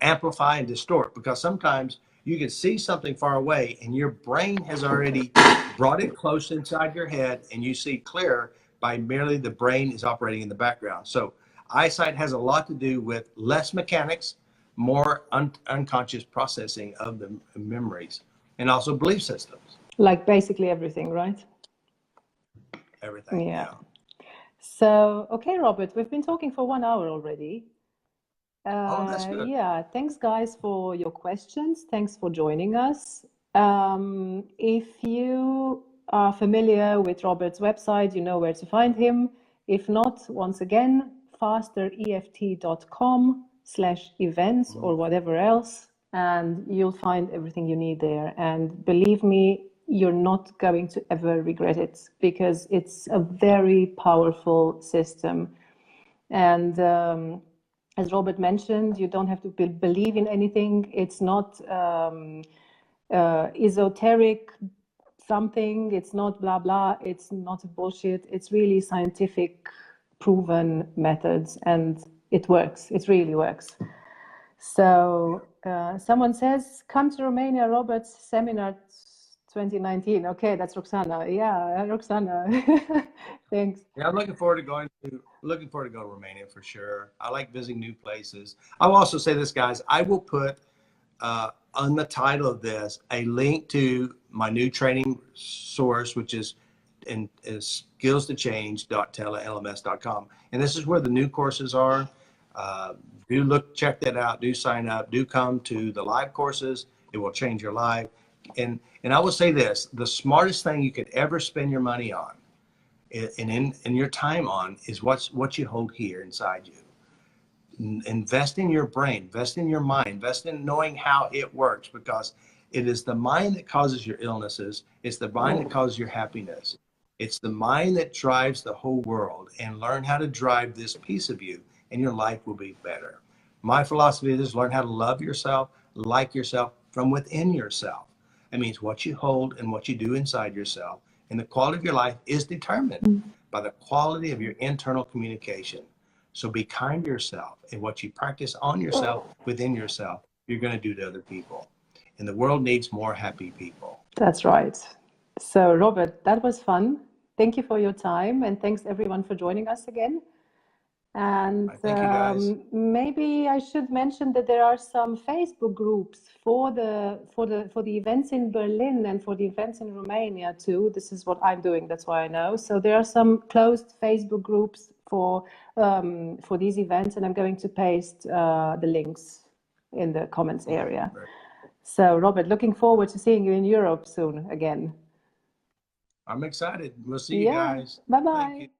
amplify and distort, because sometimes you can see something far away and your brain has already brought it close inside your head and you see clearer by merely the brain is operating in the background. So eyesight has a lot to do with less mechanics, more unconscious processing of the memories, and also belief systems. Like basically everything, right? Everything, yeah. So, okay, Robert, we've been talking for 1 hour already. Oh, that's good. Yeah, thanks guys for your questions. Thanks for joining us. If you are familiar with Robert's website, you know where to find him. If not, once again, fastereft.com/events or whatever else, and you'll find everything you need there. And believe me, you're not going to ever regret it, because it's a very powerful system. And as Robert mentioned, you don't have to believe in anything. It's not esoteric something. It's not blah, blah. It's not bullshit. It's really scientific, proven methods, and it works. It really works. So someone says, come to Romania, Robert's seminar 2019. Okay, that's Roxana. Yeah, Roxana. Thanks. Yeah, I'm looking forward to going to Romania for sure. I like visiting new places. I'll also say this, guys. I will put on the title of this a link to my new training source, which is skillstochange.telelms.com. And this is where the new courses are. Check that out. Do sign up. Do come to the live courses. It will change your life. And I will say this: the smartest thing you could ever spend your money on, and in your time on, is what you hold here inside you. Invest in your brain, invest in your mind, invest in knowing how it works, because it is the mind that causes your illnesses. It's the mind that causes your happiness. It's the mind that drives the whole world. And learn how to drive this piece of you, and your life will be better. My philosophy is learn how to love yourself, like yourself from within yourself. That means what you hold and what you do inside yourself. And the quality of your life is determined by the quality of your internal communication. So be kind to yourself, and what you practice on yourself, within yourself, you're going to do to other people. And the world needs more happy people. That's right. So Robert, that was fun. Thank you for your time, and thanks everyone for joining us again. And thank you guys. Maybe I should mention that there are some Facebook groups for the events in Berlin and for the events in Romania too. This is what I'm doing. That's why I know. So there are some closed Facebook groups for these events, and I'm going to paste the links in the comments area. Right. So Robert, looking forward to seeing you in Europe soon again. I'm excited. We'll see you guys. Bye-bye.